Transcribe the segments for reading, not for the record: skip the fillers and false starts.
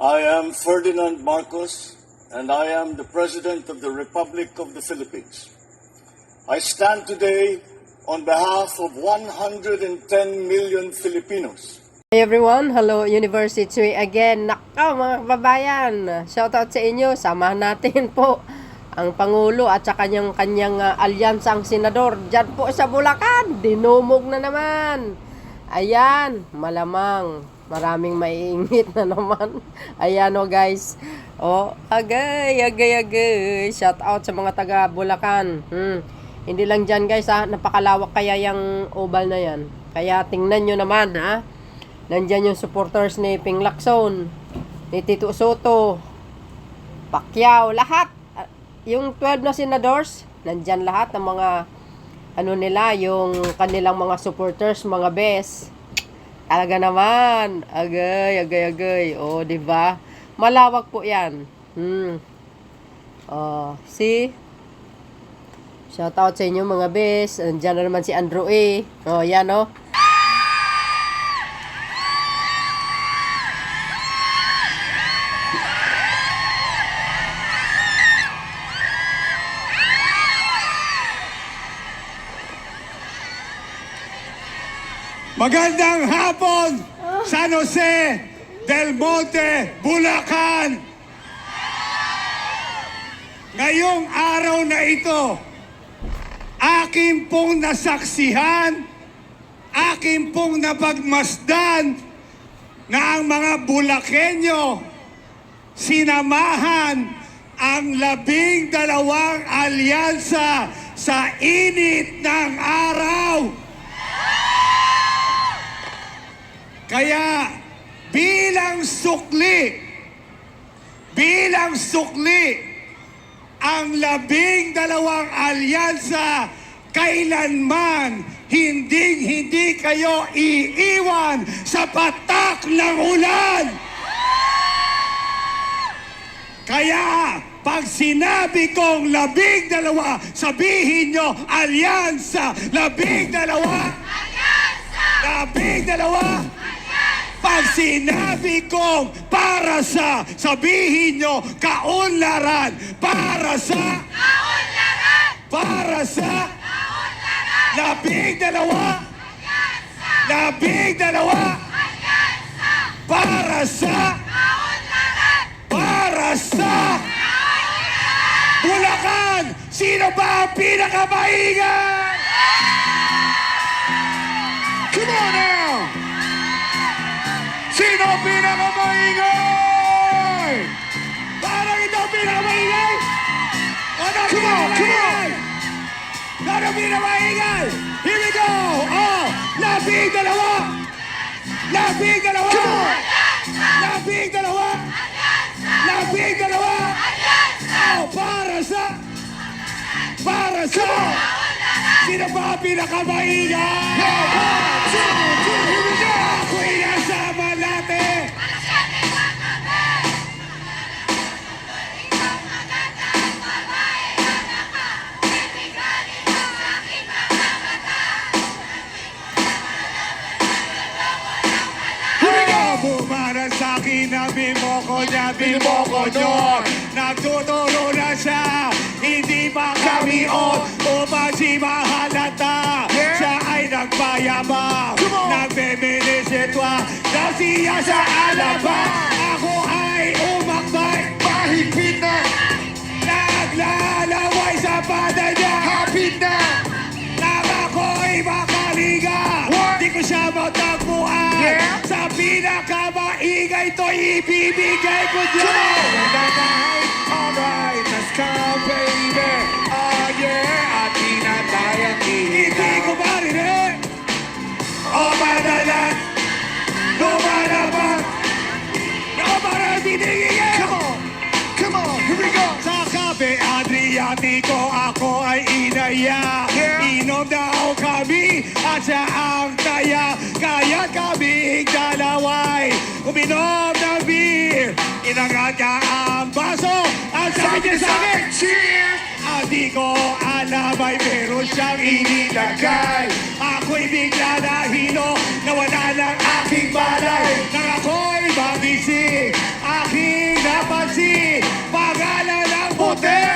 I am Ferdinand Marcos, and I am the President of the Republic of the Philippines. I stand today on behalf of 110 million Filipinos. Hey everyone, hello University again. Nako mga kababayan, shoutout sa inyo. Samahan natin po ang Pangulo at sa kanyang alyansang senador dyan po sa Bulacan. Dinumog na naman. Ayan, malamang maraming maiingit na naman. Ayan o guys. O, agay. Shoutout sa mga taga Bulacan. Hindi lang dyan guys ha, napakalawak kaya yung oval na yan. Kaya tingnan nyo naman ha. Nandyan yung supporters ni Ping Lacson, ni Tito Soto, Pacquiao, lahat. Yung 12 na senadors, nandyan lahat ng mga ano nila, yung kanilang mga supporters, mga best. Talaga naman. Agay. O, di ba? Malawak po 'yan. Oh, see? Shout out sa inyo mga best. Nandiyan na naman si Andrew A. Oh, yan oh. Magandang hapon, San Jose del Monte, Bulacan. Ngayong araw na ito, aking pong nasaksihan, aking pong napagmasdan na ang mga Bulakenyo sinamahan ang 12 alyansa sa init ng araw. Kaya bilang sukli, ang 12 alyansa kailanman hindi kayo iiwan sa patak ng ulan. Kaya pag sinabi kong 12, sabihin nyo, alyansa, 12, alyansa, 12. Pag sinabi kong para sa, sabihin nyo, kaunlaran. Para sa, kaunlaran. Para sa, kaunlaran. 12, 12. Para sa, kaunlaran. Para sa, kaunlaran. Bulacan, sino ba ang pinakamaingay? Come on now! Sino ang pinakamaingay? Parang ito ang pinakamaingay? Come on! Ano ang pinakamaingay? Here we go! Oh! 12! 12! Oh! Para sa! Sino ba ang pinakamaingay? Here we go! Ako'y nasa Malate! Bumaran sa'kin na binmoko nyo. Nagtuturo na siya, hindi pa kami on. Umansi mahalata, siya ay nagpayabang. Nagmiminisitwa, nasiya sa alaba. Ako ay umakbay, mahigpit na. Naglalaway sa bada niya, hapit na. Nang ako'y makaliga, di ko siya matagpuan. Sa pinakamaingay to'y ibibigay ko dyan. Alright, let's go baby. Oh yeah, at di na tayong ihigaw. Hindi ko marinig. O madalan, lumalaban. O parang dinigigil. Come on, here we go. Sa Cafe Adriatico, ako ay inaya. Inom daw kami at siya ang taya. Kaya kami dalaway uminom ng beer. Inangat niya ang baso at sabi niya sa akin, cheers! Di ko alam ay meron siyang inilagay. Ako'y bigla nahilo, nawala ng aking balay. Nang ako'y magising, aking napansin, pangalan ng puti.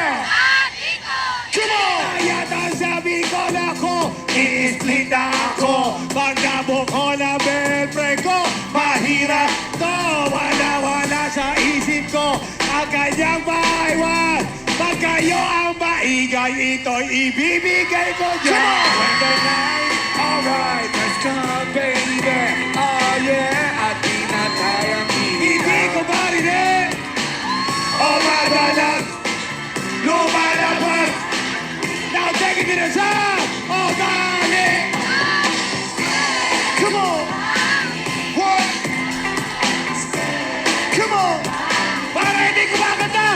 Come on! Kaya't ang sabi ko na ako, i-split na ako. Pagdabo ko na girlfriend ko, mahirap to. Wala sa isip ko, ang kanyang baiwan. Pag kayo ang maingay, ito'y ibibigay ko dyan. When the night, alright, let's go, baby. Oh yeah, at di na tayang hindi ko marinig. O madalag, lumalabas. Now take it to the top. Oh, darling. Come on. What? Come on. Para hindi kumakanta.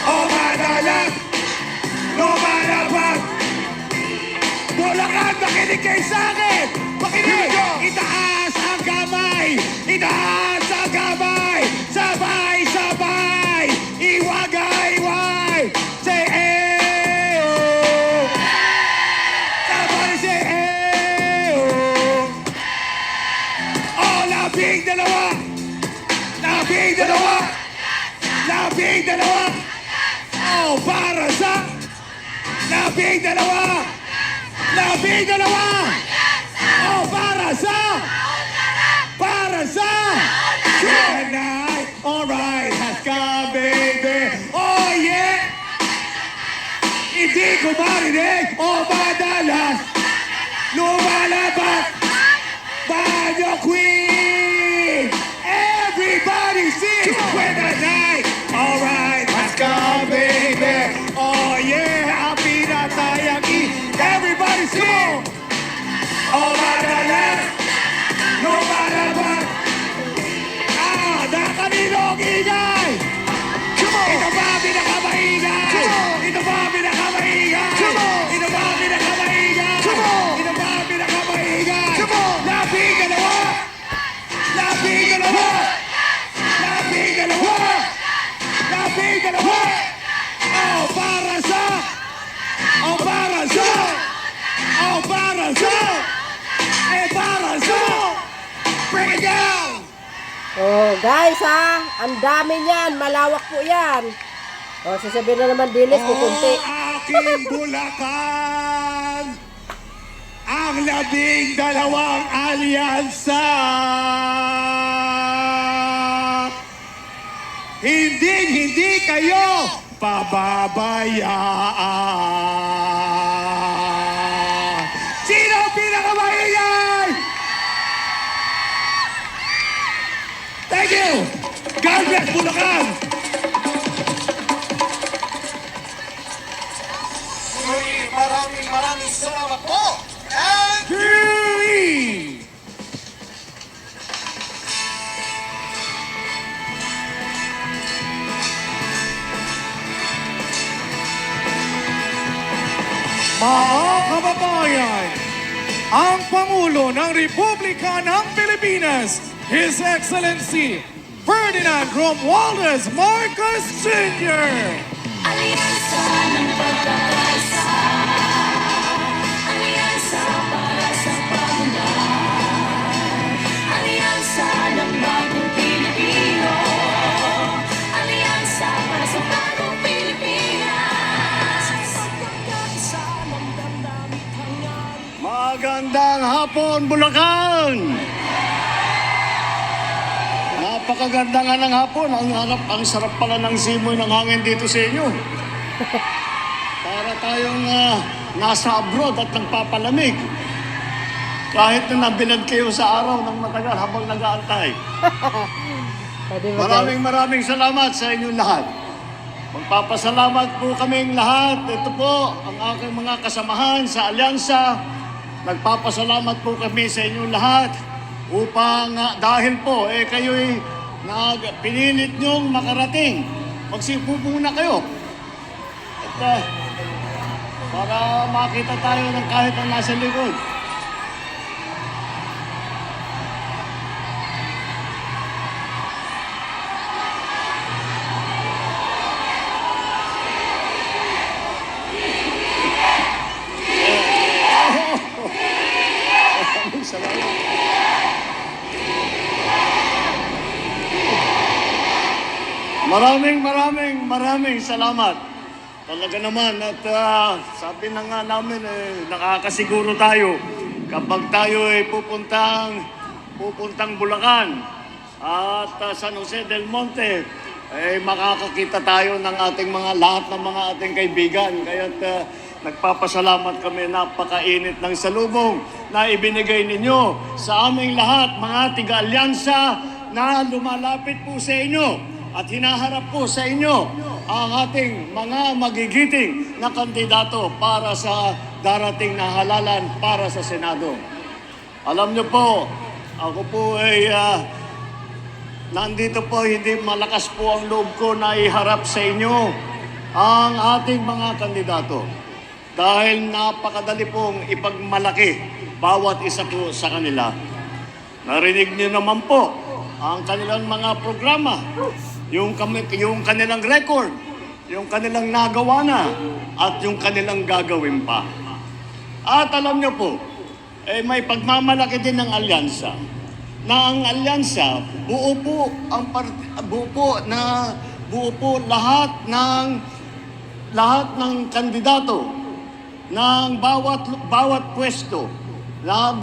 Oh, madalag. Lumalabas. Bulacan, makinig kayo sa akin. Makinig. Itaas ang kamay. Itaas ang kamay. Sabay, sabay. Iwagay. Say, labing dalawa. Oh, para sa labing dalawa. Oh, para sa tonight. Alright, has come, baby. Oh, yeah. Hindi ko marinig. Oh, madalas. Lumalabas. Banyo Queen. Everybody sing when the night. Alright, let's go, baby. Oh yeah, ang pinatayang everybody sing. Oh, madalas. Lumalabas. Nakanilong ingay. Ito ba pinakamaingay? Ito ba pinakamaingay? Ito ba pinakamaingay? Ito ba pinakamaingay? Labing dalawa. Bring it down! Oh, guys ha, ang dami niyan, malawak po yan. Oh, sasabihin na naman dilis, kukunti. Aking Bulacan, ang labing dalawang alyansa. Hindi kayo pababayaan. Sino ang pinakamaingay? Thank you! God bless Bulacan! Maraming salamat po! And Three! Mga kababayan, ang Pangulo ng Republika ng Pilipinas, His Excellency Ferdinand Romualdez Marcos Sr. Aliansa ng pagkakaisa, aliansa para sa pagunlad, aliansa ng bagong Pilipino, aliansa para sa bagong Pilipinas, pagkakaisa ng damdamin hangarin. Magandang hapon, Bulacan! Napakaganda nga ng hapon. Ang sarap pala ng simoy ng hangin dito sa inyo. Para tayong nasa abroad at nagpapalamig. Kahit na nabilad kayo sa araw ng matagal habang nag-aantay. Maraming salamat sa inyong lahat. Magpapasalamat po kaming lahat. Ito po ang aking mga kasamahan sa Alyansa. Nagpapasalamat po kami sa inyong lahat upang dahil po kayo'y pinilit niyong makarating. Magsipo muna kayo. At para makita tayo ng kahit ang nasa likod. Salamat. Maraming salamat. Talaga naman at sabi na nga namin nakakasiguro tayo kapag tayo ay pupuntang Bulacan at San Jose del Monte makakakita tayo ng ating lahat ng mga ating kaibigan. Kaya't nagpapasalamat kami, napakainit ng salubong na ibinigay ninyo sa aming lahat, mga tiga-alyansa na lumalapit po sa inyo at hinaharap po sa inyo ang ating mga magigiting na kandidato para sa darating na halalan para sa Senado. Alam niyo po, ako po ay nandito po, hindi malakas po ang loob ko na iharap sa inyo ang ating mga kandidato. Dahil napakadali pong ipagmalaki bawat isa po sa kanila. Narinig niyo naman po ang kanilang mga programa, yung kanilang record, yung kanilang nagawa na, at yung kanilang gagawin pa. At alam niyo po, may pagmamalaki din ng alyansa. Na ang alyansa, buo po lahat ng kandidato ng bawat pwesto nang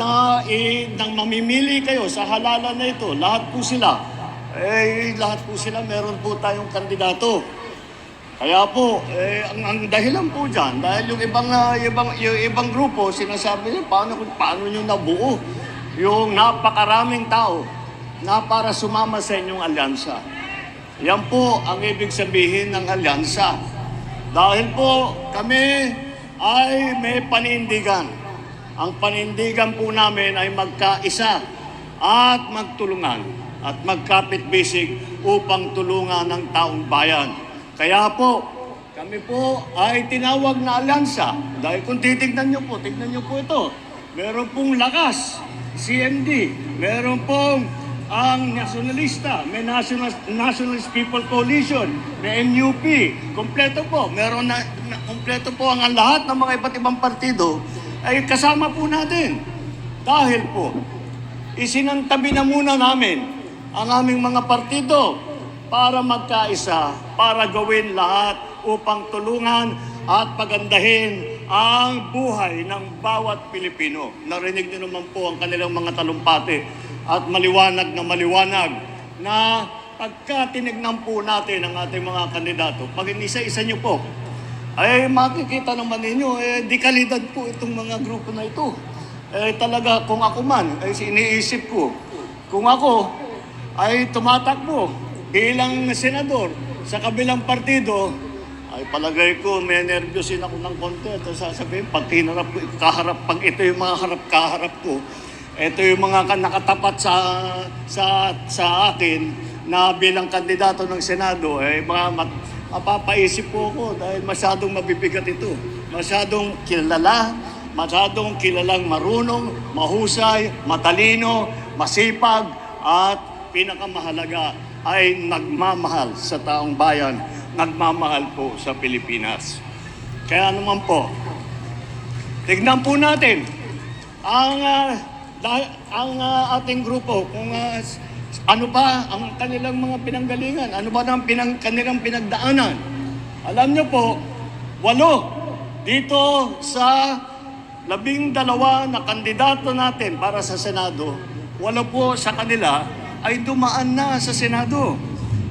mamimili kayo sa halalan na ito, lahat po sila meron po tayong kandidato. Kaya po, ang dahilan po dyan, dahil yung ibang grupo, sinasabi nyo, paano nyo nabuo yung napakaraming tao na para sumama sa inyong alyansa. Yan po ang ibig sabihin ng alyansa. Dahil po kami ay may panindigan. Ang panindigan po namin ay magkaisa at magtulungan at magkapit-bisig upang tulungan ng taong bayan. Kaya po, kami po ay tinawag na alyansa. Dahil kung tignan nyo po ito. Meron pong lakas, CMD, meron pong ang nasyonalista, may Nationalist People Coalition, may NUP, kompleto po. Kompleto po ang lahat ng mga iba't ibang partido ay kasama po natin. Dahil po, isinantabi na muna namin ang aming mga partido para magkaisa, para gawin lahat upang tulungan at pagandahin ang buhay ng bawat Pilipino. Narinig niyo naman po ang kanilang mga talumpati at maliwanag na pagka tinignan po natin ang ating mga kandidato, pag inisa-isa niyo po, ay makikita naman ninyo, di kalidad po itong mga grupo na ito. Talaga, kung ako man, ay iniisip ko, kung ako ay tumatakbo bilang senador sa kabilang partido, ay palagay ko, may nervyosin ako ng konti. At sasabihin, pag ito yung mga kaharap ko, ito yung mga nakatapat sa akin na bilang kandidato ng Senado, mapapaisip po ako dahil masyadong mabibigat ito. Masyadong kilalang marunong, mahusay, matalino, masipag, at pinakamahalaga ay nagmamahal sa taong bayan, nagmamahal po sa Pilipinas. Kaya naman po, tignan po natin ang ating grupo kung ano pa ang kanilang mga pinanggalingan, ano ba ang kanilang pinagdaanan. Alam niyo po, 8 dito sa 12 na kandidato natin para sa Senado, 8 po sa kanila ay dumaan na sa Senado.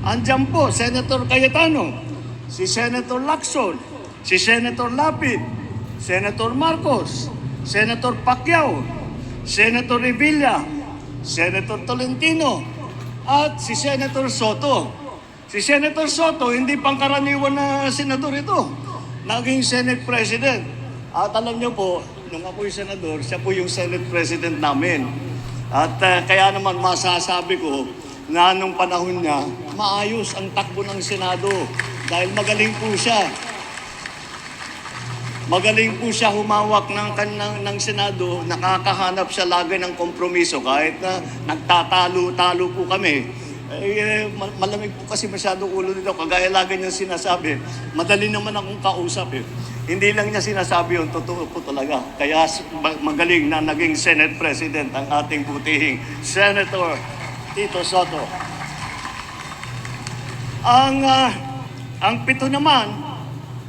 Andiyan po, Senator Cayetano, si Senator Lacson, si Senator Lapid, Senator Marcos, Senator Pacquiao, Senator Revilla, Senator Tolentino, at si Senator Soto. Si Senator Soto, hindi pangkaraniwan na senador ito. Naging Senate President. At alam niyo po, nung ako'y senador, siya po yung Senate President namin. At kaya naman masasabi ko na nung panahon niya, maayos ang takbo ng Senado. Dahil magaling po siya. Magaling po siya humawak ng Senado, nakakahanap siya lagi ng kompromiso kahit na nagtatalo-talo po kami. Malamig po kasi masyadong ulo nito, kagaya lagi niyang sinasabi, madali naman akong kausap eh. Hindi lang niya sinasabi yun, totoo po talaga. Kaya magaling na naging Senate President ang ating butihing Senator Tito Soto. Ang 7 naman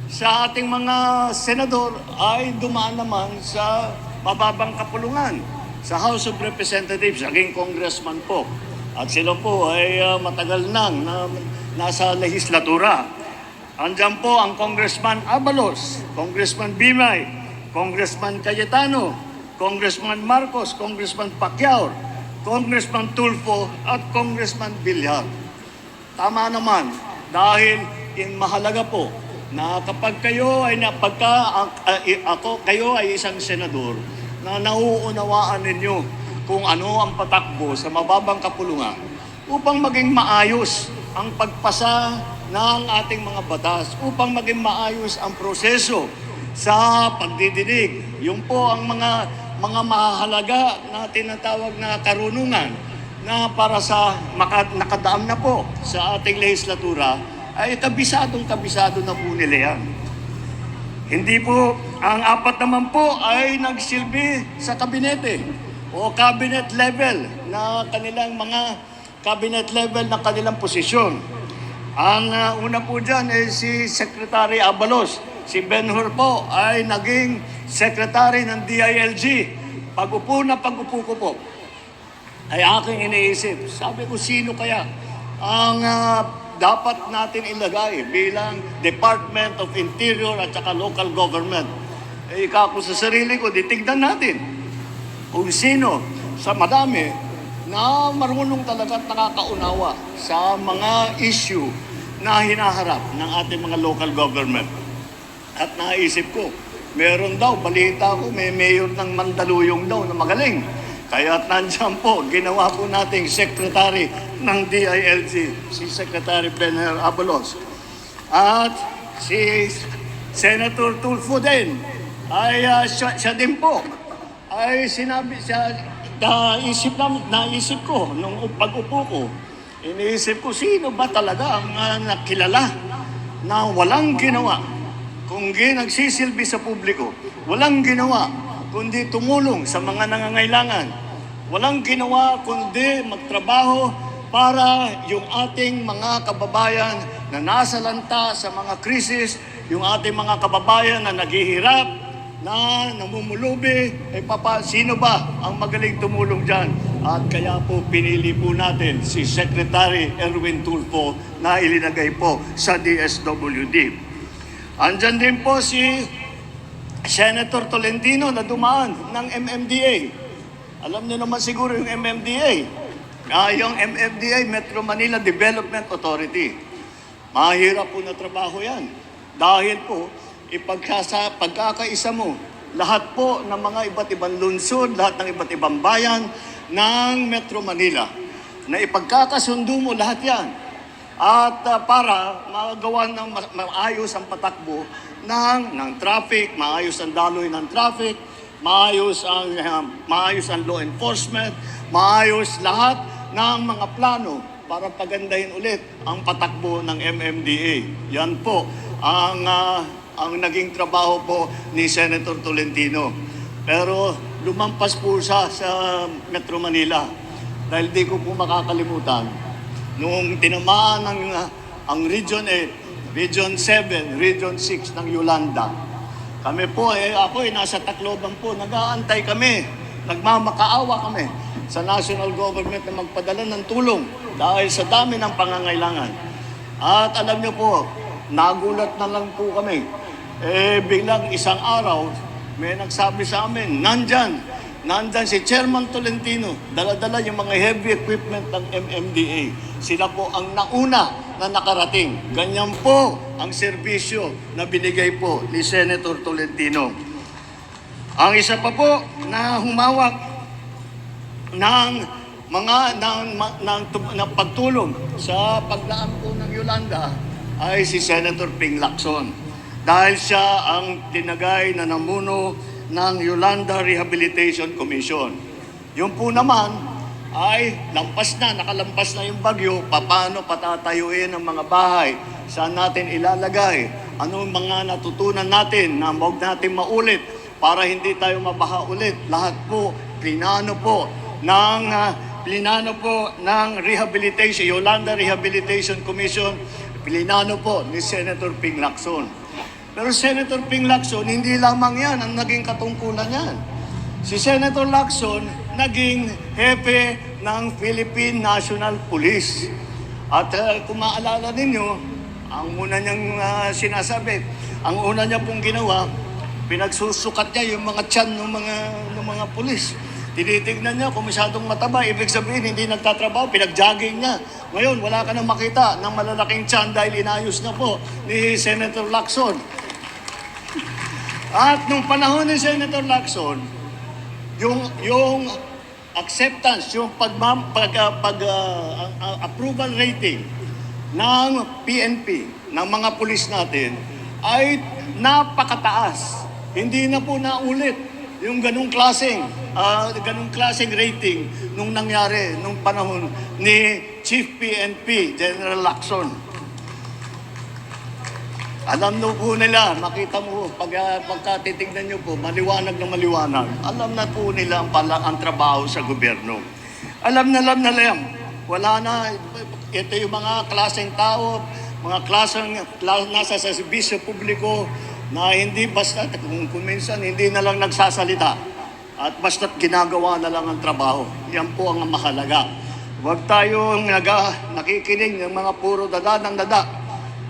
sa ating mga senador ay dumaan naman sa mababang kapulungan sa House of Representatives, naging congressman po. At sila po ay matagal nang nasa lehislatura. Andyan po ang Congressman Abalos, Congressman Bimay, Congressman Cayetano, Congressman Marcos, Congressman Pacquiao, Congressman Tulfo at Congressman Villar. Tama naman dahil mahalaga po na kapag kayo ay kayo ay isang senador na nauunawaan ninyo kung ano ang patakbo sa mababang kapulungan upang maging maayos ang pagpasa ng ating mga batas, upang maging maayos ang proseso sa pagdidinig. Yun po ang mga mahalaga na tinatawag na karunungan na para sa nakadaam na po sa ating legislatura ay kabisado na po nila yan. Hindi po, ang 4 naman po ay nagsilbi sa kabinete o cabinet level na kanilang mga cabinet level na kanilang posisyon. Ang una po dyan ay si Secretary Abalos. Si Benhur po ay naging Secretary ng DILG. Pag-upo ko po, ay aking iniisip. Sabi ko, sino kaya ang dapat natin ilagay bilang Department of Interior at saka Local Government? Ika ko sa sarili ko, tignan natin kung sino sa madami na marunong talaga at nakakaunawa sa mga issue na hinaharap ng ating mga local government. At naisip ko, meron daw, balita ko, may mayor ng Mandaluyong daw na magaling. Kaya nandiyan po, ginawa po nating secretary ng DILG, si Secretary Benhur Abalos. At si Senator Tulfo din, ay siya din po, ay sinabi siya, naisip ko, nung pag-upo ko, iniisip ko, sino ba talaga ang nakilala na walang ginawa kung nagsisilbi sa publiko, walang ginawa kundi tumulong sa mga nangangailangan, walang ginawa kundi magtrabaho para yung ating mga kababayan na nasa lanta sa mga krisis, yung ating mga kababayan na naghihirap, na namumulubi, sino ba ang magaling tumulong dyan? At kaya po pinili po natin si Secretary Erwin Tulfo na ilinagay po sa DSWD. Andyan din po si Senator Tolentino na dumaan ng MMDA. Alam niyo naman siguro yung MMDA. Yung MMDA, Metro Manila Development Authority. Mahirap po na trabaho yan. Dahil po, pagkakaisa mo lahat po ng mga iba't ibang lungsod, lahat ng iba't ibang bayan ng Metro Manila, na ipagkakasundo mo lahat yan. At para magawa ng maayos ang patakbo ng traffic, maayos ang daloy ng traffic, maayos ang law enforcement, maayos lahat ng mga plano para pagandahin ulit ang patakbo ng MMDA. Yan po ang naging trabaho po ni Senator Tolentino. Pero lumampas po siya sa Metro Manila dahil di ko po makakalimutan nung tinamaan ang Region 8, Region 7, Region 6 ng Yolanda. Kami po, ako nasa Tacloban po, nag-aantay kami, nagmamakaawa kami sa national government na magpadala ng tulong dahil sa dami ng pangangailangan. At alam niyo po, nagulat na lang po kami. Biglang isang araw, may nagsabi sa amin, nandyan si Chairman Tolentino, dala-dala yung mga heavy equipment ng MMDA. Sila po ang nauna na nakarating. Ganyan po ang serbisyo na binigay po ni Senator Tolentino. Ang isa pa po na humawak ng pagtulong sa paglaan po ng Yolanda ay si Senator Ping Lacson. Dahil siya ang tinagay na namuno ng Yolanda Rehabilitation Commission. Yung po naman ay nakalampas na yung bagyo, paano patatayuin ang mga bahay, saan natin ilalagay, anong mga natutunan natin na huwag natin maulit para hindi tayo mabaha ulit. Lahat po, plinano po ng plinano po ng Yolanda Rehabilitation Commission, plinano po ni Senator Ping Lacson. Pero Senator Ping Lacson, hindi lamang yan ang naging katungkulan yan. Si Senator Lacson, naging hepe ng Philippine National Police. At kung maalala ninyo, ang una niyang sinasabi, ang una niya pong ginawa, pinagsusukat niya yung mga tiyan ng mga pulis. Tinitignan niya kung masyadong mataba, ibig sabihin hindi nagtatrabaho, pinag-jogging niya. Ngayon, wala ka nang makita ng malalaking tiyan dahil inayos na po ni Senator Lacson. At nung panahon ni Senator Lacson, yung acceptance, yung approval rating ng PNP, ng mga pulis natin, ay napakataas. Hindi na po naulit yung ganung klaseng rating nung nangyari nung panahon ni Chief PNP, General Lacson. Alam na po nila, makita mo, pagka titignan nyo po, maliwanag na maliwanag. Alam na po nila ang trabaho sa gobyerno. Alam na lang. Wala na, ito yung mga klaseng tao, mga klaseng nasa sa serbisyo publiko, na hindi basta, kung minsan, hindi na lang nagsasalita. At basta't ginagawa na lang ang trabaho. Yan po ang mahalaga. Huwag tayong nakikinig ng mga puro dada ng dada.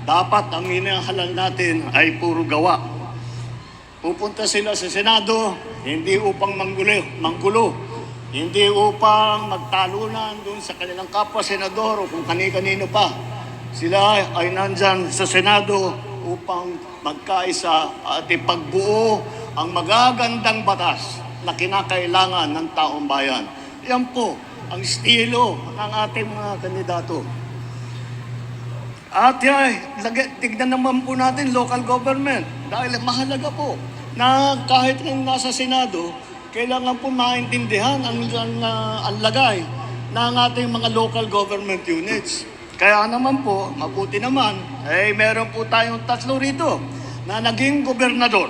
Dapat ang hinahalal natin ay puro gawa. Pupunta sila sa Senado, hindi upang manggulo. Hindi upang magtalunan doon sa kanilang kapwa senador o kung kani-kanino pa. Sila ay nandyan sa Senado upang magkaisa at ipagbuo ang magagandang batas na kinakailangan ng taong bayan. Yan po ang estilo ng ating mga kandidato. At tignan naman po natin local government dahil mahalaga po na kahit rin nasa Senado, kailangan po maintindihan ang lagay ng ating mga local government units. Kaya naman po, mabuti naman, meron po tayong 3 rito na naging gobernador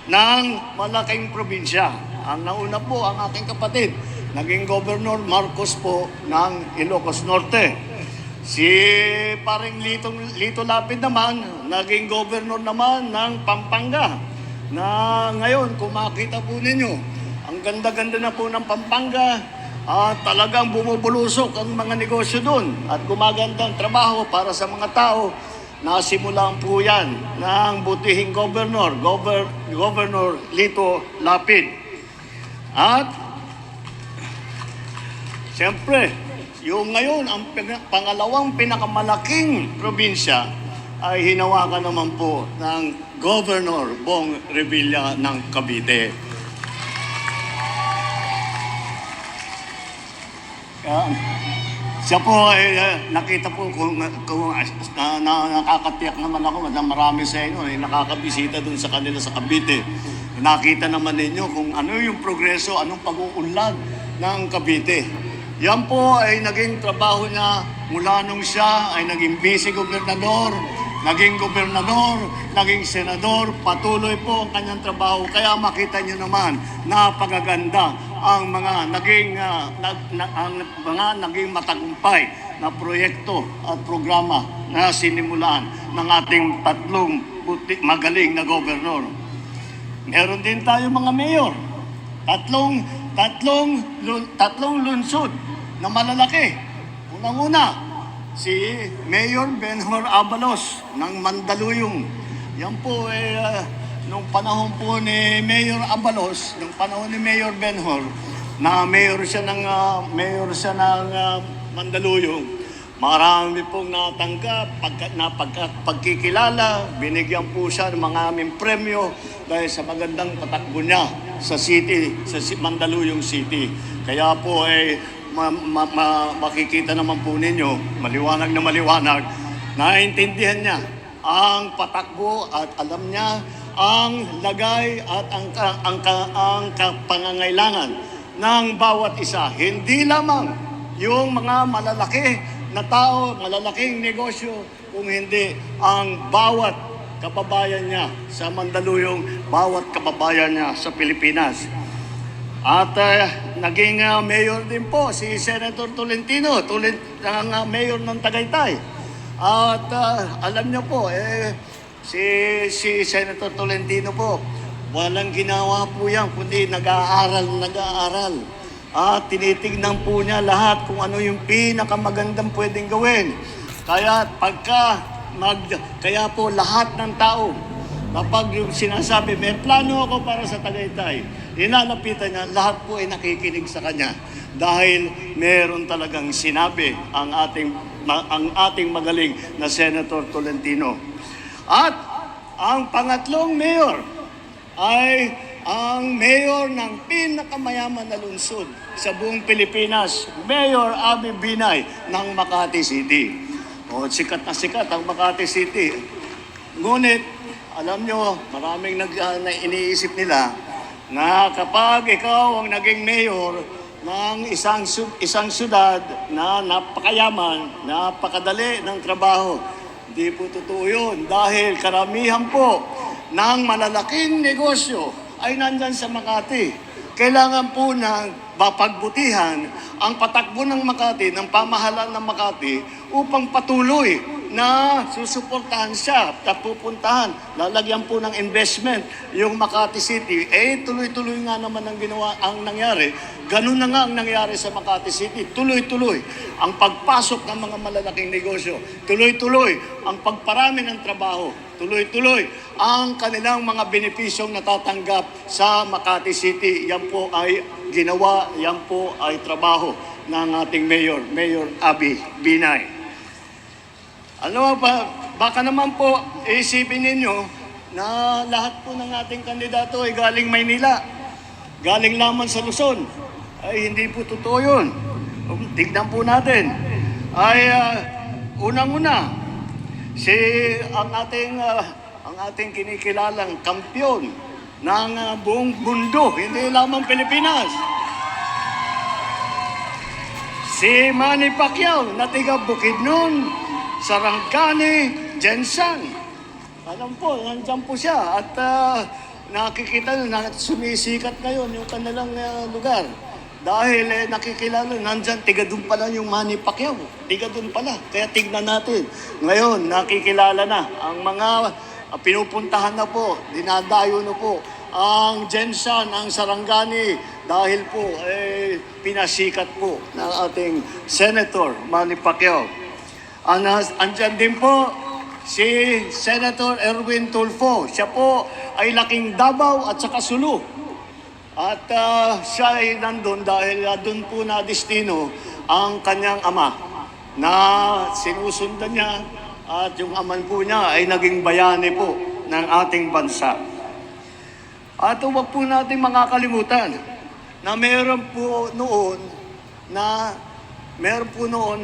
ng malaking probinsya. Ang nauna po, ang aking kapatid, naging Governor Marcos po ng Ilocos Norte. Si paring Lito Lapid naman, naging governor naman ng Pampanga. Na ngayon, kung makita po ninyo, ang ganda-ganda na po ng Pampanga, talagang bumubulusok ang mga negosyo doon at gumagandang trabaho para sa mga tao. Nasimulan po yan ng butihing Governor Lito Lapid. At siyempre, yung ngayon, ang pangalawang pinakamalaking probinsya ay hinawakan naman po ng Governor Bong Revilla ng Cavite. Siya po ay nakita po kung nakakatiyak naman ako na marami sa inyo ay nakakabisita dun sa kanila sa Cavite. Nakita naman ninyo kung ano yung progreso, anong pag-uunlad ng Cavite. Yan po ay naging trabaho niya mula nung siya ay naging vice-gobernador, naging gobernador, naging senador, patuloy po ang kanyang trabaho. Kaya makita niyo naman, napakaganda ang mga naging matagumpay na proyekto at programa na sinimulan ng ating 3 magaling na gobernador. Meron din tayo mga mayor. Tatlong lungsod na malalaki. Unang-una, si Mayor Benhur Abalos ng Mandaluyong. Yan po nung panahon po ni Mayor Abalos, nung panahon ni Mayor Benhur, na mayor siya ng Mandaluyong. Marami pong natanggap, pagkikilala, binigyan po siya ng mga aming premyo dahil sa magandang patakbo niya sa Mandaluyong City. Kaya po makikita naman po ninyo, maliwanag na maliwanag, naiintindihan niya ang patakbo at alam niya ang lagay at ang pangangailangan ng bawat isa. Hindi lamang yung mga malalaki na tao, malalaking negosyo, kung hindi ang bawat kababayan niya sa Mandaluyong, bawat kababayan niya sa Pilipinas. At naging mayor din po si Senator Tolentino, ang mayor ng Tagaytay. At alam niyo po, si Senator Tolentino po, walang ginawa po yan, kundi nag-aaral. At tinitignan po niya lahat kung ano yung pinakamagandang pwedeng gawin. Kaya kaya po lahat ng tao, kapag yung sinasabi, may plano ako para sa Tagaytay, inalapitan niya, lahat po ay nakikinig sa kanya. Dahil meron talagang sinabi ang ating magaling na Senator Tolentino. At ang pangatlong mayor ay ang mayor ng pinakamayaman na lungsod sa buong Pilipinas, Mayor Abby Binay ng Makati City. O, sikat na sikat ang Makati City. Ngunit, alam nyo, maraming iniisip nila na kapag ikaw ang naging mayor ng isang syudad na napakayaman, napakadali ng trabaho, di po totoo yun. Dahil karamihan po ng malalaking negosyo ay nandyan sa Makati. Kailangan po na pagbutihan ang patakbo ng Makati, ng pamahalaan ng Makati upang patuloy na susuportahan siya at pupuntahan. Lalagyan po ng investment yung Makati City. Tuloy-tuloy nga naman ang nangyari. Ganun na nga ang nangyari sa Makati City. Tuloy-tuloy ang pagpasok ng mga malalaking negosyo. Tuloy-tuloy ang pagparami ng trabaho. Tuloy-tuloy ang kanilang mga benepisyong natatanggap sa Makati City. Yan po ay ginawa, yan po ay trabaho ng ating mayor, Mayor Abby Binay. Ano ba, baka naman po isipin ninyo na lahat po ng ating kandidato ay galing Maynila, galing lamang sa Luzon. Ay hindi po totoo yun. Tignan po natin. Ay unang-una, ang ating kinikilalang kampyon ng buong mundo, hindi lamang Pilipinas. Si Manny Pacquiao na tiga Bukidnon, Sarangani, Jensen. Alam po, nandyan po siya. At nakikita na sumisikat ngayon yung kanilang lugar. Dahil nakikilala, nandyan, tiga doon pala yung Manny Pacquiao. Tiga doon pala. Kaya tignan natin. Ngayon, nakikilala na. Ang mga pinupuntahan na po, dinadayo na po. Ang Jensen, ang Sarangani, dahil po, pinasikat po ng ating Senator Manny Pacquiao. Andyan din po si Senator Erwin Tulfo. Siya po ay laking Davao at saka Sulu. At siya ay nandun dahil doon po na destino ang kanyang ama na sinusundan niya at yung aman po niya ay naging bayani po ng ating bansa. At huwag po natin makakalimutan na meron po noon na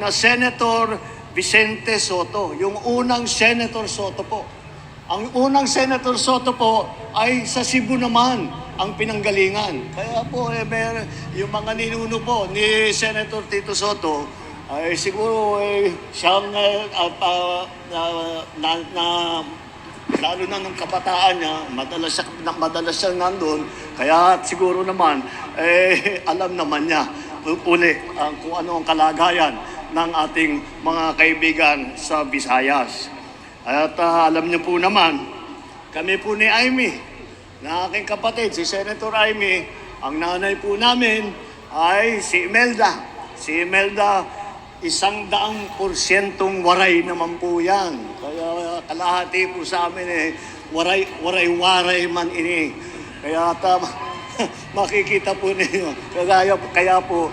Senator Vicente Soto, yung unang Senator Soto po. Ang unang Senator Soto po ay sa Cebu naman ang pinanggalingan. Kaya po, yung mga ninuno po ni Senator Tito Soto, ay siguro siyang lalo na nung kabataan niya, madalas siyang nandun. Kaya siguro naman, alam naman niya uli kung ano ang kalagayan ng ating mga kaibigan sa Visayas. At alam niyo po naman, kami po ni Amy, na aking kapatid, si Senator Amy, ang nanay po namin ay si Imelda. Si Imelda, 100% waray naman po yan. Kaya kalahati po sa amin waray man ini. Kaya makikita po ninyo. Kaya po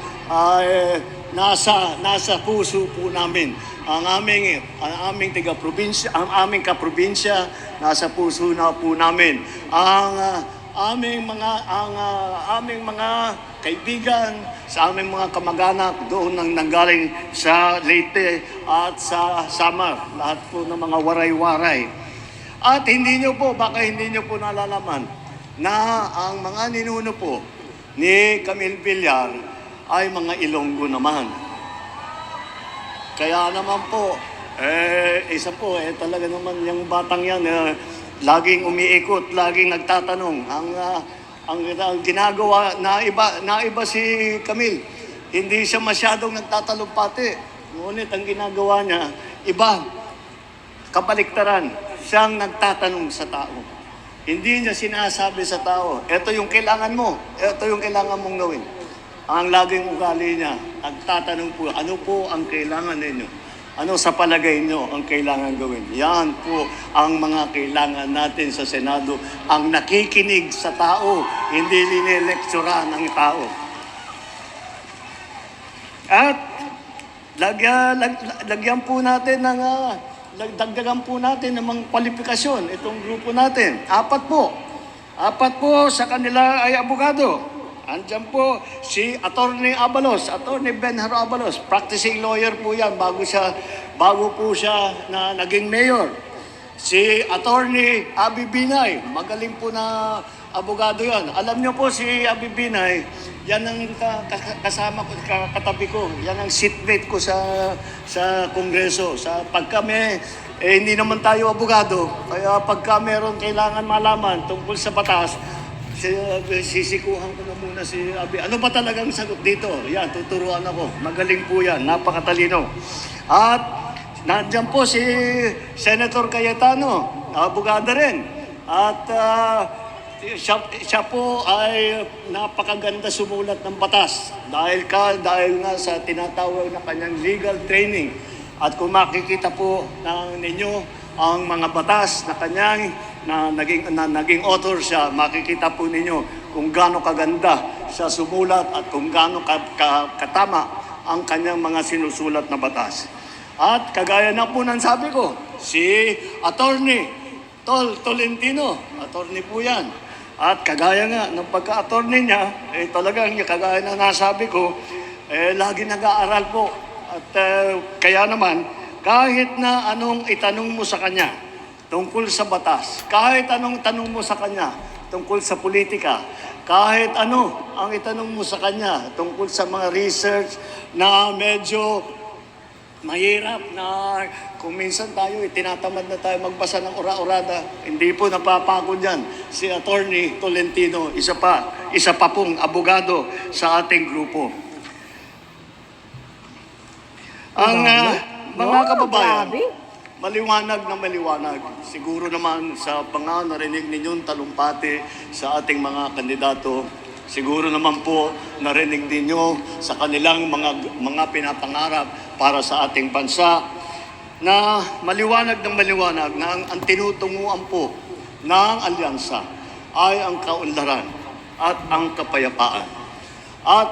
nasa puso po namin ang aming taga-probinsya, ang aming kaprobinsya, nasa puso na po namin ang aming mga kaibigan, sa aming mga kamag-anak doon nang nanggaling sa Leyte at sa Samar, lahat po ng mga waray-waray. At baka hindi nyo po nalalaman na ang mga ninuno po ni Camille Villar ay mga Ilonggo naman. Kaya naman po, isa po, talaga naman yung batang yan, laging umiikot, laging nagtatanong. ang ginagawa, naiba si Camille. Hindi siya masyadong nagtatalumpati. Ngunit ang ginagawa niya, iba, kabaliktaran. Siyang nagtatanong sa tao. Hindi niya sinasabi sa tao, ito yung kailangan mo, ito yung kailangan mong gawin. Ang laging ugali niya, nagtatanong po, ano po ang kailangan ninyo? Ano sa palagay nyo ang kailangan gawin? Yan po ang mga kailangan natin sa Senado. Ang nakikinig sa tao, hindi linelektsura ng tao. At lagyan po natin ng, dagdagan po natin ng mga kwalifikasyon itong grupo natin. Apat po sa kanila ay abogado. Andiyan po si Attorney Abalos, Attorney Benharo Abalos, practicing lawyer po yan bago po siya na naging mayor. Si Attorney Abi Binay, magaling po na abogado yan. Alam niyo po si Abi Binay, yan ang kasama ko, katabi ko, yan ang seatmate ko sa Kongreso. Pag kami, hindi naman tayo abogado, kaya pagka meron kailangan malaman tungkol sa batas, sisikuhan ko na muna si Abi. Ano ba talagang sagot dito? Yan, tuturuan ako. Magaling po yan. Napakatalino. At nandiyan po si Senator Cayetano, abogada rin. At siya po ay napakaganda sumulat ng batas. Dahil nga sa tinatawag na kanyang legal training. At kung makikita po ninyo ang mga batas na kanyang naging author siya, makikita po ninyo kung gaano kaganda siya sumulat at kung gaano katama ang kanyang mga sinusulat na batas. At kagaya na po ng sabi ko, si Attorney Tolentino, attorney po yan. At kagaya nga ng pagka-attorney niya, talagang kagaya na nasabi ko, lagi nag-aaral po. At kaya naman, kahit na anong itanong mo sa kanya, tungkol sa batas, kahit anong tanong mo sa kanya tungkol sa politika, kahit ano ang itanong mo sa kanya tungkol sa mga research na medyo mahirap na kung minsan tayo tinatamad na tayo magbasa ng ora-orada, hindi po napapagod yan. Si Attorney Tolentino, isa pa pong abogado sa ating grupo. Ang mga kababayan, maliwanag na maliwanag. Siguro naman sa narinig ninyong talumpati sa ating mga kandidato, siguro naman po narinig ninyo sa kanilang mga pinapangarap para sa ating bansa na maliwanag na ang tinutunguan po ng alyansa ay ang kaunlaran at ang kapayapaan. At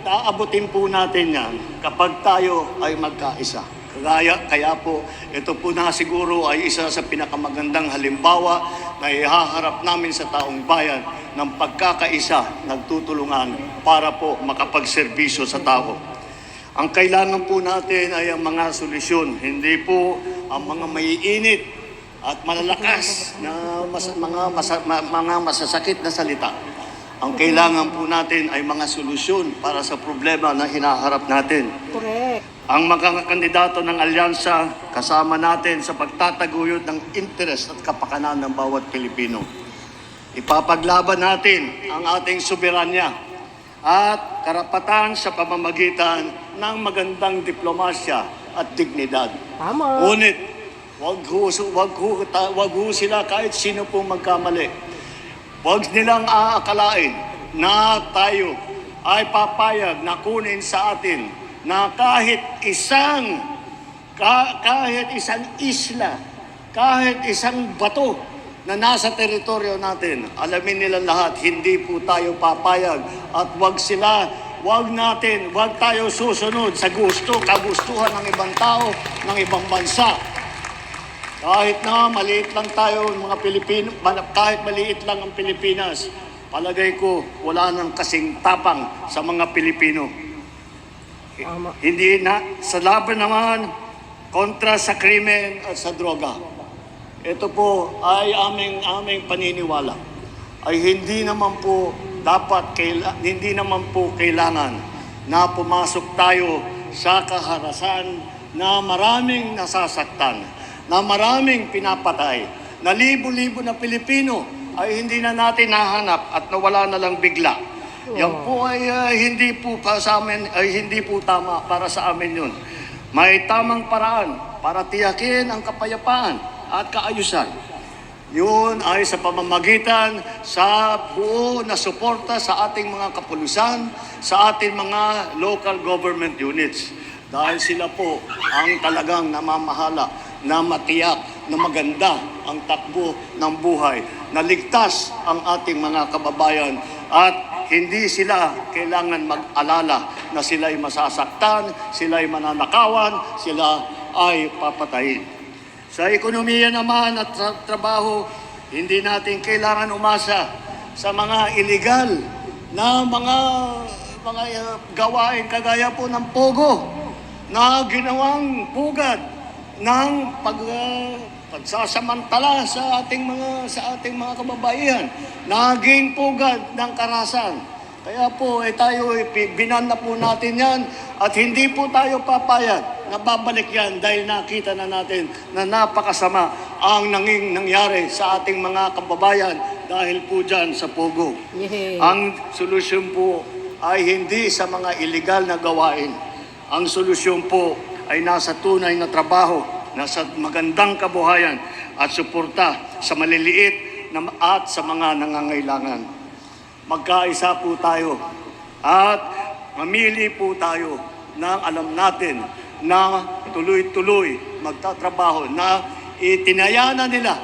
aabutin po natin yan kapag tayo ay magkaisa. Kaya po, ito po na siguro ay isa sa pinakamagandang halimbawa na ihaharap namin sa taong bayan ng pagkakaisa, nagtutulungan para po makapagserbisyo sa tao. Ang kailangan po natin ay ang mga solusyon, hindi po ang mga maiinit at malalakas na mga masasakit na salita. Ang kailangan po natin ay mga solusyon para sa problema na hinaharap natin. Correct. Ang mga kandidato ng alyansa kasama natin sa pagtataguyod ng interes at kapakanan ng bawat Pilipino. Ipapaglaban natin ang ating soberanya at karapatan sa pamamagitan ng magandang diplomasya at dignidad. Tama. Ngunit, wag ho sila kahit sino pong magkamali. Wag nilang aakalain na tayo ay papayag na kunin sa atin na kahit isang isla, kahit isang bato na nasa teritoryo natin, alamin nila lahat, hindi po tayo papayag at wag tayo susunod sa kagustuhan ng ibang tao, ng ibang bansa. Kahit na maliit lang tayo, mga Pilipino, kahit maliit lang ang Pilipinas, palagay ko wala nang kasing tapang sa mga Pilipino. Hindi na, sa laban naman, kontra sa krimen at sa droga. Ito po ay aming paniniwala. Ay hindi naman po kailangan na pumasok tayo sa kaharasan na maraming nasasaktan, na maraming pinapatay, na libo-libo na Pilipino ay hindi na natin nahanap at nawala na lang bigla. Yan po ay hindi po pa sa amin, ay hindi po tama para sa amin yun. May tamang paraan para tiyakin ang kapayapaan at kaayusan. Yun ay sa pamamagitan sa buo na suporta sa ating mga kapulisan, sa ating mga local government units. Dahil sila po ang talagang namamahala na matiyak na maganda ang takbo ng buhay, na ligtas ang ating mga kababayan at hindi sila kailangan mag-alala na sila'y masasaktan, sila'y mananakawan, sila ay papatayin. Sa ekonomiya naman at sa trabaho, hindi natin kailangan umasa sa mga illegal na mga gawain kagaya po ng pogo na ginawang pugad ng pagsasamantala sa ating mga kababaihan, naging pugad ng karahasan. Kaya po tayo binan na po natin yan at hindi po tayo papayag na babalik yan dahil nakita na natin na napakasama ang nangyari sa ating mga kababayan dahil po dyan sa Pogo. Yeah. Ang solusyon po ay hindi sa mga illegal na gawain. Ang solusyon po ay nasa tunay na trabaho, nasa magandang kabuhayan at suporta sa maliliit at sa mga nangangailangan. Magkaisa po tayo at mamili po tayo ng alam natin na tuloy-tuloy magtatrabaho, na itinayana nila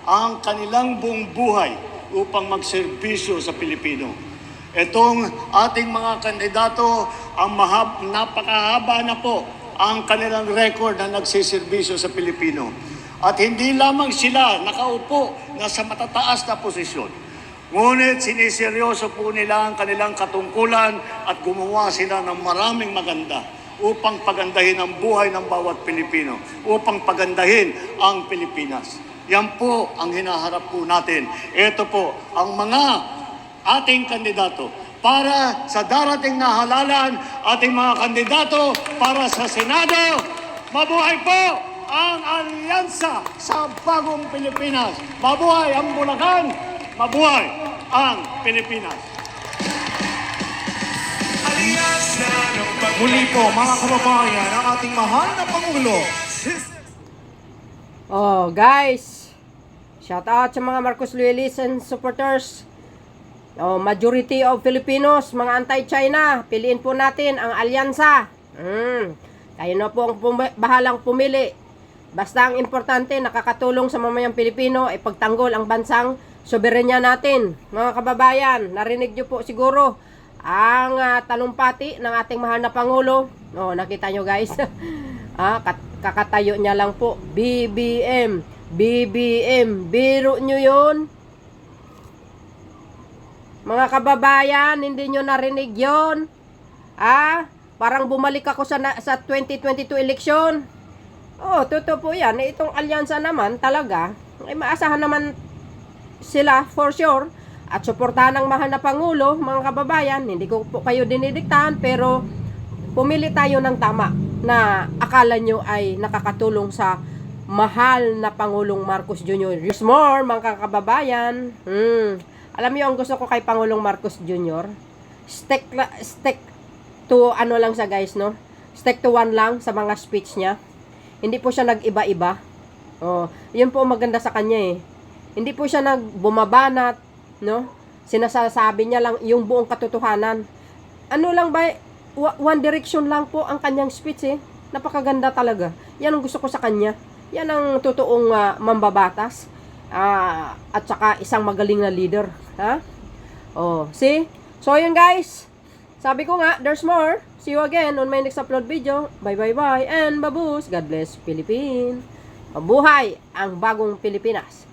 ang kanilang buong buhay upang magserbisyo sa Pilipino. Itong ating mga kandidato, napakahaba na po ang kanilang record na nagsiservisyo sa Pilipino. At hindi lamang sila nakaupo na sa matataas na posisyon. Ngunit siniseryoso po nila ang kanilang katungkulan at gumawa sila ng maraming maganda upang pagandahin ang buhay ng bawat Pilipino, upang pagandahin ang Pilipinas. Yan po ang hinaharap po natin. Ito po ang mga ating kandidato para sa darating na halalan, ating mga kandidato para sa Senado. Mabuhay po ang alyansa sa bagong Pilipinas. Mabuhay ang Bulacan. Mabuhay ang Pilipinas. Muli po, mga kababayan, ang ating mahal na Pangulo. Oh, guys. Shout out sa mga Marcos Loyalists and supporters. Oh, majority of Filipinos, mga anti-China. Piliin po natin ang alyansa. Tayo na po ang bahalang pumili. Basta ang importante, nakakatulong sa mamayang Pilipino ay pagtanggol ang bansang soberenya natin. Mga kababayan, narinig nyo po siguro ang talumpati ng ating mahal na Pangulo. Oh, nakita nyo guys. Kakatayo niya lang po. BBM. Biro nyo yun. Mga kababayan, hindi nyo narinig yun. Parang bumalik ako sa 2022 election. Oh, totoo po yan. Itong alyansa naman talaga, ay maasahan naman sila for sure. At suportahan ng mahal na Pangulo, mga kababayan. Hindi ko po kayo dinidiktahan, pero pumili tayo ng tama na akala nyo ay nakakatulong sa mahal na Pangulong Marcos Jr. There's more, mga kababayan. Alam niyo ang gusto ko kay Pangulong Marcos Jr. Stick to ano lang sa guys, no? Stick to one lang sa mga speech niya. Hindi po siya nag-iba-iba. Oh, yun po maganda sa kanya eh. Hindi po siya nagbumabanat, no? Sinasabi niya lang yung buong katotohanan. Ano lang ba, one direction lang po ang kanyang speech eh. Napakaganda talaga. Yan ang gusto ko sa kanya. Yan ang totoong mambabatas. At saka isang magaling na leader. Ha? Oh, see? So yun guys. Sabi ko nga, there's more. See you again on my next upload video. Bye. And babus. God bless Philippines. Mabuhay ang bagong Pilipinas.